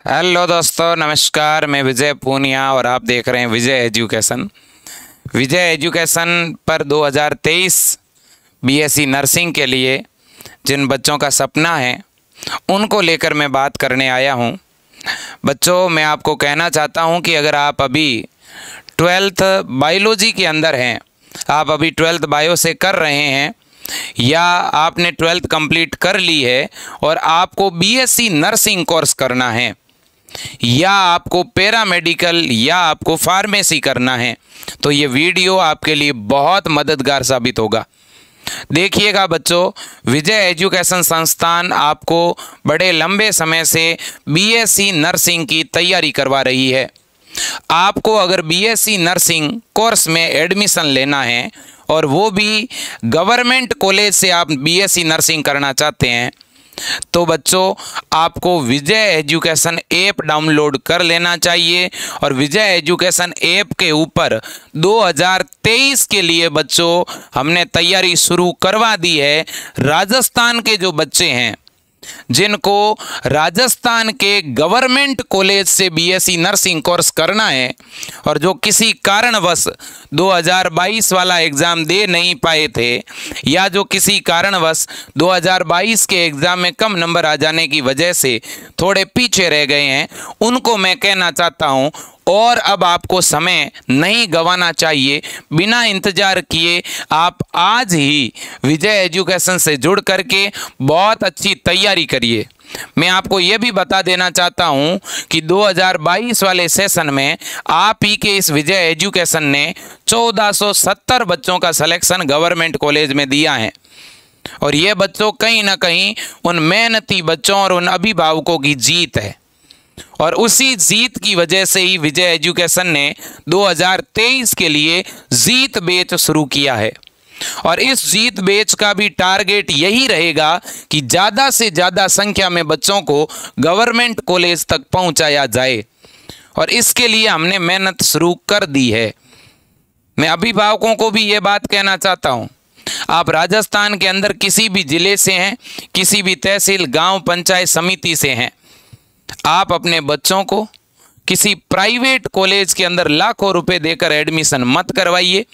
Hello दोस्तों, नमस्कार। मैं विजय पूनिया और आप देख रहे हैं विजय एजुकेशन। विजय एजुकेशन पर 2023 बीएससी नर्सिंग के लिए जिन बच्चों का सपना है उनको लेकर मैं बात करने आया हूं। बच्चों, मैं आपको कहना चाहता हूं कि अगर आप अभी 12th बायोलॉजी के अंदर हैं, आप अभी 12th बायो से कर रहे हैं या आपने 12th कंप्लीट कर ली है और आपको बीएससी नर्सिंग कोर्स करना है या आपको पैरामेडिकल या आपको फार्मेसी करना है, तो ये वीडियो आपके लिए बहुत मददगार साबित होगा। देखिएगा बच्चों, विजय एजुकेशन संस्थान आपको बड़े लंबे समय से बीएससी नर्सिंग की तैयारी करवा रही है। आपको अगर बीएससी नर्सिंग कोर्स में एडमिशन लेना है और वो भी गवर्नमेंट कॉलेज से आप बीएससी नर्सिंग करना चाहते हैं, तो बच्चों आपको विजय एजुकेशन ऐप डाउनलोड कर लेना चाहिए। और विजय एजुकेशन ऐप के ऊपर 2023 के लिए बच्चों हमने तैयारी शुरू करवा दी है। राजस्थान के जो बच्चे हैं जिनको राजस्थान के गवर्नमेंट कॉलेज से बीएससी नर्सिंग कोर्स करना है और जो किसी कारणवश 2022 वाला एग्ज़ाम दे नहीं पाए थे या जो किसी कारणवश 2022 के एग्ज़ाम में कम नंबर आ जाने की वजह से थोड़े पीछे रह गए हैं, उनको मैं कहना चाहता हूं और अब आपको समय नहीं गंवाना चाहिए। बिना इंतज़ार किए आप आज ही विजय एजुकेशन से जुड़ करके बहुत अच्छी तैयारी करिए। मैं आपको ये भी बता देना चाहता हूँ कि 2022 वाले सेशन में आप ही के इस विजय एजुकेशन ने 1470 बच्चों का सिलेक्शन गवर्नमेंट कॉलेज में दिया है। और ये बच्चों कहीं ना कहीं उन मेहनती बच्चों और उन अभिभावकों की जीत है। और उसी जीत की वजह से ही विजय एजुकेशन ने 2023 के लिए जीत बैच शुरू किया है। और इस जीत बैच का भी टारगेट यही रहेगा कि ज़्यादा से ज़्यादा संख्या में बच्चों को गवर्नमेंट कॉलेज तक पहुंचाया जाए। और इसके लिए हमने मेहनत शुरू कर दी है। मैं अभिभावकों को भी ये बात कहना चाहता हूँ, आप राजस्थान के अंदर किसी भी ज़िले से हैं, किसी भी तहसील, गांव, पंचायत समिति से हैं, आप अपने बच्चों को किसी प्राइवेट कॉलेज के अंदर लाखों रुपए देकर एडमिशन मत करवाइए।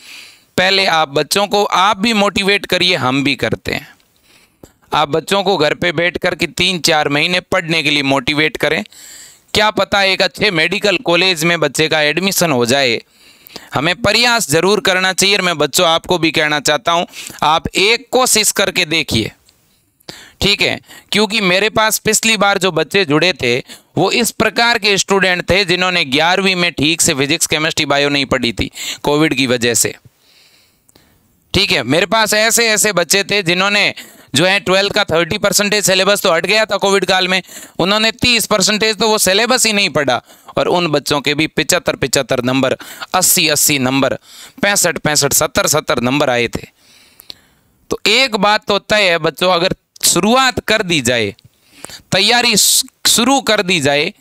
पहले आप बच्चों को आप भी मोटिवेट करिए, हम भी करते हैं। आप बच्चों को घर पे बैठ कर के 3-4 महीने पढ़ने के लिए मोटिवेट करें। क्या पता एक अच्छे मेडिकल कॉलेज में बच्चे का एडमिशन हो जाए। हमें प्रयास जरूर करना चाहिए। मैं बच्चों आपको भी कहना चाहता हूँ, आप एक कोशिश करके देखिए, ठीक है? क्योंकि मेरे पास पिछली बार जो बच्चे जुड़े थे वो इस प्रकार के स्टूडेंट थे जिन्होंने 11वीं में ठीक से फिजिक्स, केमिस्ट्री, बायो नहीं पढ़ी थी कोविड की वजह से, ठीक है? मेरे पास ऐसे ऐसे बच्चे थे जिन्होंने जो है 12 का 30% सिलेबस तो हट गया था कोविड काल में, उन्होंने 30% तो वो सिलेबस ही नहीं पढ़ा और उन बच्चों के भी 75 नंबर, 80 नंबर, 65 70 नंबर आए थे। तो एक बात तो तय है बच्चों, अगर शुरुआत कर दी जाए, तैयारी शुरू कर दी जाए,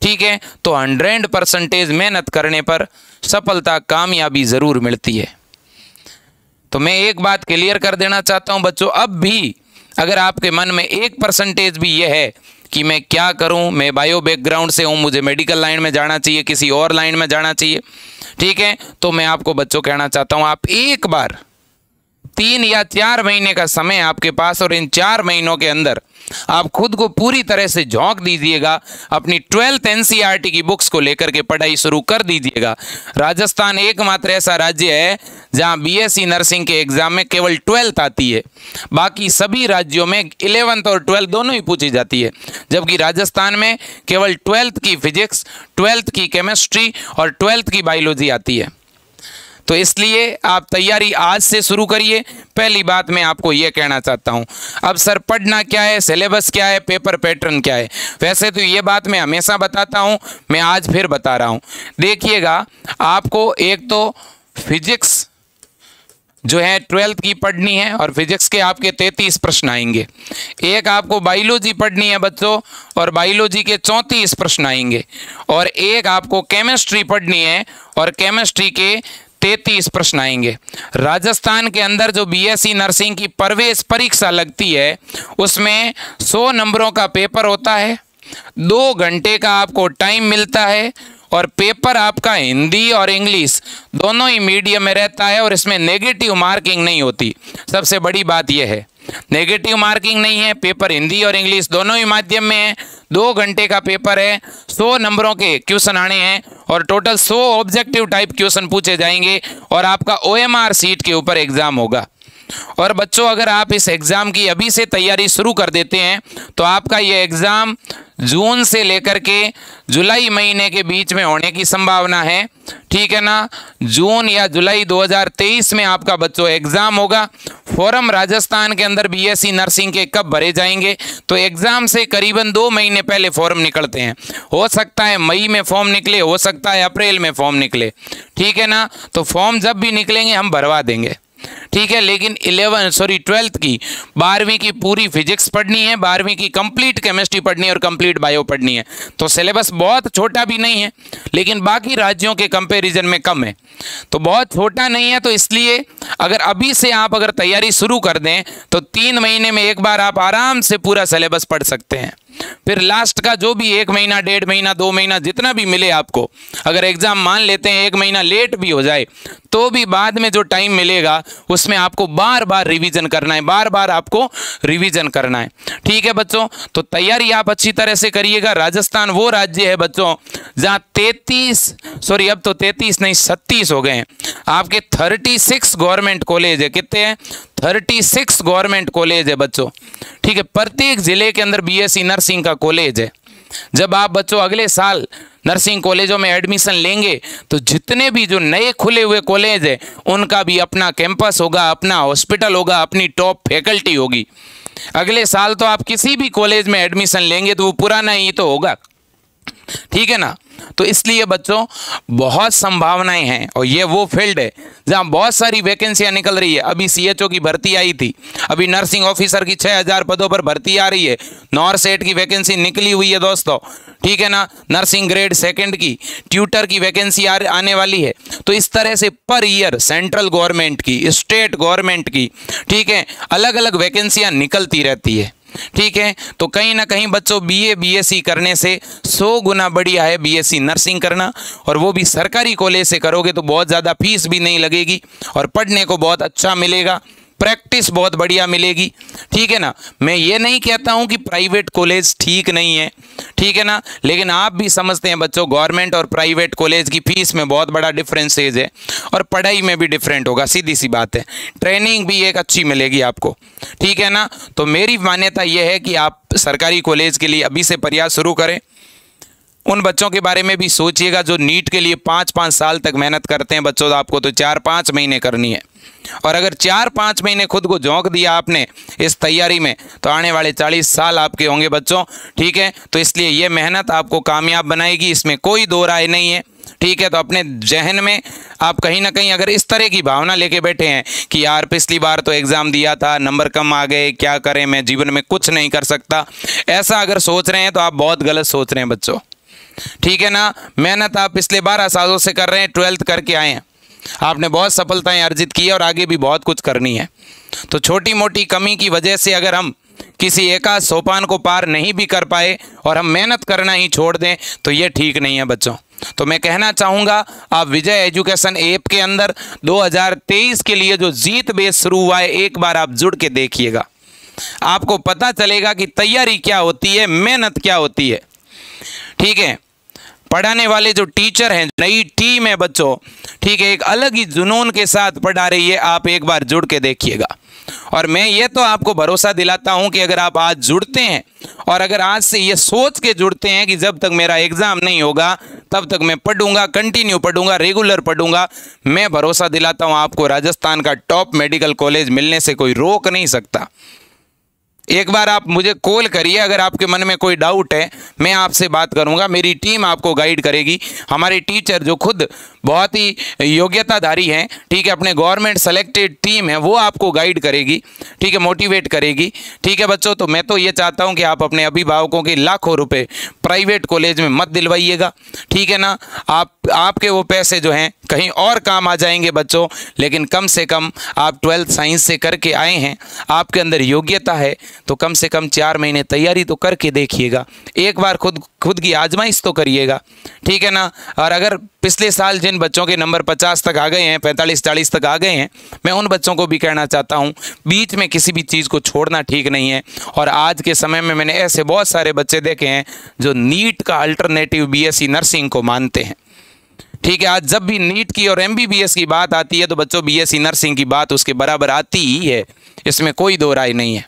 ठीक है, तो 100% मेहनत करने पर सफलता, कामयाबी ज़रूर मिलती है। तो मैं एक बात क्लियर कर देना चाहता हूं बच्चों, अब भी अगर आपके मन में 1% भी यह है कि मैं क्या करूं, मैं बायो बैकग्राउंड से हूं, मुझे मेडिकल लाइन में जाना चाहिए, किसी और लाइन में जाना चाहिए, ठीक है, तो मैं आपको बच्चों कहना चाहता हूं, आप एक बार 3 या 4 महीने का समय आपके पास और इन 4 महीनों के अंदर आप खुद को पूरी तरह से झोंक दीजिएगा। अपनी 12th एनसीईआरटी की बुक्स को लेकर के पढ़ाई शुरू कर दीजिएगा। राजस्थान एकमात्र ऐसा राज्य है जहां बीएससी नर्सिंग के एग्जाम में केवल 12th आती है। बाकी सभी राज्यों में 11th और 12th दोनों ही पूछी जाती है, जबकि राजस्थान में केवल 12th की फिजिक्स, 12th की केमिस्ट्री और 12th की बायोलॉजी आती है। तो इसलिए आप तैयारी आज से शुरू करिए। पहली बात मैं आपको ये कहना चाहता हूँ, अब सर पढ़ना क्या है, सिलेबस क्या है, पेपर पैटर्न क्या है, वैसे तो ये बात मैं हमेशा बताता हूँ, मैं आज फिर बता रहा हूँ। देखिएगा, आपको एक तो फिजिक्स जो है 12th की पढ़नी है और फिजिक्स के आपके 33 प्रश्न आएंगे। एक आपको बायोलॉजी पढ़नी है बच्चों और बायोलॉजी के 34 प्रश्न आएंगे। और एक आपको केमिस्ट्री पढ़नी है और केमिस्ट्री के 33 प्रश्न आएंगे। राजस्थान के अंदर जो बीएससी नर्सिंग की प्रवेश परीक्षा लगती है उसमें 100 नंबरों का पेपर होता है 2 घंटे का आपको टाइम मिलता है और पेपर आपका हिंदी और इंग्लिश दोनों ही मीडियम में रहता है और इसमें नेगेटिव मार्किंग नहीं होती। सबसे बड़ी बात यह है, नेगेटिव मार्किंग नहीं है, पेपर हिंदी और इंग्लिश दोनों ही माध्यम में है। 2 घंटे का पेपर है, 100 नंबरों के क्वेश्चन आने हैं और टोटल 100 ऑब्जेक्टिव टाइप क्वेश्चन पूछे जाएंगे और आपका OMR सीट के ऊपर एग्जाम होगा। और बच्चों, अगर आप इस एग्ज़ाम की अभी से तैयारी शुरू कर देते हैं तो आपका ये एग्ज़ाम जून से लेकर के जुलाई महीने के बीच में होने की संभावना है। ठीक है ना, जून या जुलाई 2023 में आपका बच्चों एग्ज़ाम होगा। फॉर्म राजस्थान के अंदर BSc नर्सिंग के कब भरे जाएंगे, तो एग्ज़ाम से करीबन 2 महीने पहले फॉर्म निकलते हैं। हो सकता है मई में फॉर्म निकले, हो सकता है अप्रैल में फॉर्म निकले। ठीक है ना, तो फॉर्म जब भी निकलेंगे हम भरवा देंगे। ठीक है, लेकिन 12वीं की 12वीं की पूरी फिजिक्स पढ़नी है, 12वीं की कंप्लीट केमिस्ट्री पढ़नी है और कंप्लीट बायो पढ़नी है। तो सिलेबस बहुत छोटा भी नहीं है, लेकिन बाकी राज्यों के कंपैरिजन में कम है, तो बहुत छोटा नहीं है। तो इसलिए अगर अभी से आप अगर तैयारी शुरू कर दें तो 3 महीने में एक बार आप आराम से पूरा सिलेबस पढ़ सकते हैं। फिर लास्ट का जो भी 1 महीना, 1.5 महीना, 2 महीना जितना भी मिले आपको, अगर एग्जाम मान लेते हैं 1 महीना लेट भी हो जाए तो भी बाद में जो टाइम मिलेगा उसमें आपको बार बार रिवीजन करना है, बार बार आपको रिवीजन करना है। ठीक है बच्चों, तो तैयारी आप अच्छी तरह से करिएगा। राजस्थान वो राज्य है बच्चों जहाँ 36 हो गए हैं आपके। 36 गवर्नमेंट कॉलेज है। कितने हैं? 36 गवर्नमेंट कॉलेज है बच्चों। ठीक है, प्रत्येक जिले के अंदर BSc नर्सिंग का कॉलेज है। जब आप बच्चों अगले साल नर्सिंग कॉलेजों में एडमिशन लेंगे तो जितने भी जो नए खुले हुए कॉलेज है उनका भी अपना कैंपस होगा, अपना हॉस्पिटल होगा, अपनी टॉप फैकल्टी होगी। अगले साल तो आप किसी भी कॉलेज में एडमिशन लेंगे तो वो पुराना ही तो होगा। ठीक है ना, तो इसलिए बच्चों बहुत संभावनाएं हैं और ये वो फील्ड है जहां बहुत सारी वैकेंसियां निकल रही है। अभी CHO की भर्ती आई थी, अभी नर्सिंग ऑफिसर की 6000 पदों पर भर्ती आ रही है, नॉरसेट की वैकेंसी निकली हुई है दोस्तों। ठीक है ना, नर्सिंग ग्रेड 2 की, ट्यूटर की वैकेंसी आने वाली है। तो इस तरह से पर ईयर सेंट्रल गवर्नमेंट की, स्टेट गवर्नमेंट की, ठीक है, अलग अलग वैकेंसियां निकलती रहती है। ठीक है, तो कहीं ना कहीं बच्चों BA BSc करने से 100 गुना बढ़िया है BSc नर्सिंग करना, और वो भी सरकारी कॉलेज से करोगे तो बहुत ज़्यादा फीस भी नहीं लगेगी और पढ़ने को बहुत अच्छा मिलेगा, प्रैक्टिस बहुत बढ़िया मिलेगी। ठीक है ना, मैं ये नहीं कहता हूँ कि प्राइवेट कॉलेज ठीक नहीं है, ठीक है ना, लेकिन आप भी समझते हैं बच्चों गवर्नमेंट और प्राइवेट कॉलेज की फीस में बहुत बड़ा डिफरेंसेज है और पढ़ाई में भी डिफरेंट होगा, सीधी सी बात है। ट्रेनिंग भी एक अच्छी मिलेगी आपको। ठीक है ना, तो मेरी मान्यता यह है कि आप सरकारी कॉलेज के लिए अभी से प्रयास शुरू करें। उन बच्चों के बारे में भी सोचिएगा जो नीट के लिए 5-5 साल तक मेहनत करते हैं बच्चों। आपको तो 4-5 महीने करनी है, और अगर 4-5 महीने खुद को झोंक दिया आपने इस तैयारी में तो आने वाले 40 साल आपके होंगे बच्चों। ठीक है, तो इसलिए ये मेहनत आपको कामयाब बनाएगी, इसमें कोई दो राय नहीं है। ठीक है, तो अपने जहन में आप कहीं ना कहीं अगर इस तरह की भावना लेके बैठे हैं कि यार पिछली बार तो एग्ज़ाम दिया था, नंबर कम आ गए, क्या करें, मैं जीवन में कुछ नहीं कर सकता, ऐसा अगर सोच रहे हैं तो आप बहुत गलत सोच रहे हैं बच्चों। ठीक है ना, मेहनत आप पिछले 12 सालों से कर रहे हैं, 12th करके आए हैं, आपने बहुत सफलताएं अर्जित की है और आगे भी बहुत कुछ करनी है। तो छोटी मोटी कमी की वजह से अगर हम किसी एकाध सोपान को पार नहीं भी कर पाए और हम मेहनत करना ही छोड़ दें तो ये ठीक नहीं है बच्चों। तो मैं कहना चाहूँगा आप विजय एजुकेशन ऐप के अंदर 2023 के लिए जो जीत बेस शुरू हुआ है, एक बार आप जुड़ के देखिएगा, आपको पता चलेगा कि तैयारी क्या होती है, मेहनत क्या होती है। ठीक है, पढ़ाने वाले जो टीचर हैं, नई टीम है बच्चों, ठीक है, एक अलग ही जुनून के साथ पढ़ा रही है, आप एक बार जुड़ के देखिएगा। और मैं ये तो आपको भरोसा दिलाता हूं कि अगर आप आज जुड़ते हैं और अगर आज से ये सोच के जुड़ते हैं कि जब तक मेरा एग्ज़ाम नहीं होगा तब तक मैं पढ़ूंगा, कंटिन्यू पढ़ूंगा, रेगुलर पढ़ूंगा, मैं भरोसा दिलाता हूं आपको राजस्थान का टॉप मेडिकल कॉलेज मिलने से कोई रोक नहीं सकता। एक बार आप मुझे कॉल करिए, अगर आपके मन में कोई डाउट है मैं आपसे बात करूंगा, मेरी टीम आपको गाइड करेगी। हमारे टीचर जो खुद बहुत ही योग्यताधारी हैं, ठीक है, अपने गवर्नमेंट सेलेक्टेड टीम है, वो आपको गाइड करेगी, ठीक है, मोटिवेट करेगी। ठीक है बच्चों, तो मैं तो ये चाहता हूं कि आप अपने अभिभावकों के लाखों रुपए प्राइवेट कॉलेज में मत दिलवाइएगा, ठीक है ना। आपके वो पैसे जो हैं कहीं और काम आ जाएंगे बच्चों, लेकिन कम से कम आप 12th साइंस से करके आए हैं, आपके अंदर योग्यता है, तो कम से कम 4 महीने तैयारी तो करके देखिएगा, एक बार खुद की आजमाइश तो करिएगा, ठीक है ना। और अगर पिछले साल जिन बच्चों के नंबर 50 तक आ गए हैं, 45-40 तक आ गए हैं, मैं उन बच्चों को भी कहना चाहता हूं, बीच में किसी भी चीज़ को छोड़ना ठीक नहीं है। और आज के समय में मैंने ऐसे बहुत सारे बच्चे देखे हैं जो नीट का अल्टरनेटिव बीएससी नर्सिंग को मानते हैं, ठीक है। आज जब भी नीट की और एमबीबीएस की बात आती है तो बच्चों बीएससी नर्सिंग की बात उसके बराबर आती ही है, इसमें कोई दो राय नहीं है,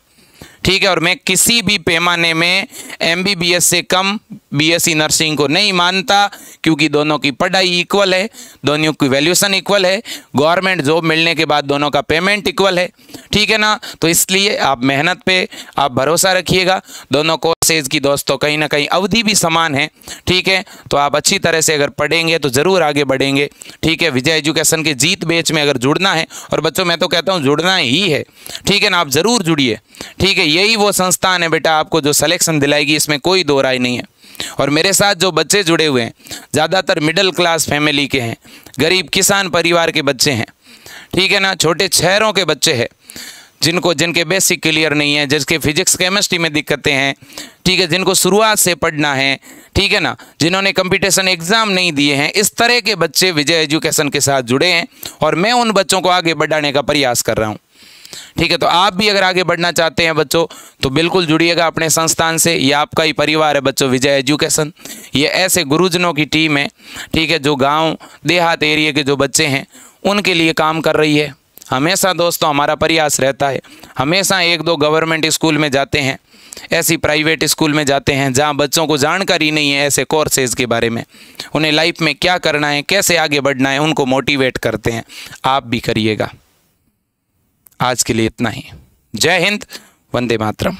ठीक है। और मैं किसी भी पैमाने में एमबीबीएस से कम बीएससी नर्सिंग को नहीं मानता, क्योंकि दोनों की पढ़ाई इक्वल है, दोनों की वैल्यूएशन इक्वल है, गवर्नमेंट जॉब मिलने के बाद दोनों का पेमेंट इक्वल है, ठीक है ना। तो इसलिए आप मेहनत पे आप भरोसा रखिएगा, दोनों कोर्सेज की दोस्तों कहीं ना कहीं अवधि भी समान है, ठीक है। तो आप अच्छी तरह से अगर पढ़ेंगे तो ज़रूर आगे बढ़ेंगे, ठीक है। विजय एजुकेशन के जीत बैच में अगर जुड़ना है, और बच्चों मैं तो कहता हूँ जुड़ना ही है, ठीक है ना, आप ज़रूर जुड़िए, ठीक है। यही वो संस्थान है बेटा आपको जो सिलेक्शन दिलाएगी, इसमें कोई दो राय नहीं है। और मेरे साथ जो बच्चे जुड़े हुए हैं ज़्यादातर मिडिल क्लास फैमिली के हैं, गरीब किसान परिवार के बच्चे हैं, ठीक है ना, छोटे शहरों के बच्चे हैं, जिनके बेसिक क्लियर नहीं है, जिसके फिजिक्स केमिस्ट्री में दिक्कतें हैं, ठीक है, जिनको शुरुआत से पढ़ना है, ठीक है ना, जिन्होंने कंपटीशन एग्ज़ाम नहीं दिए हैं, इस तरह के बच्चे विजय एजुकेशन के साथ जुड़े हैं और मैं उन बच्चों को आगे बढ़ाने का प्रयास कर रहा हूँ, ठीक है। तो आप भी अगर आगे बढ़ना चाहते हैं बच्चों तो बिल्कुल जुड़िएगा अपने संस्थान से, ये आपका ही परिवार है बच्चों, विजय एजुकेशन। ये ऐसे गुरुजनों की टीम है, ठीक है, जो गांव देहात एरिया के जो बच्चे हैं उनके लिए काम कर रही है। हमेशा दोस्तों हमारा प्रयास रहता है, हमेशा 1-2 गवर्नमेंट स्कूल में जाते हैं, ऐसी प्राइवेट स्कूल में जाते हैं जहां बच्चों को जानकारी नहीं है ऐसे कोर्सेज के बारे में, उन्हें लाइफ में क्या करना है, कैसे आगे बढ़ना है, उनको मोटिवेट करते हैं। आप भी करिएगा। आज के लिए इतना ही। जय हिंद, वंदे मातरम।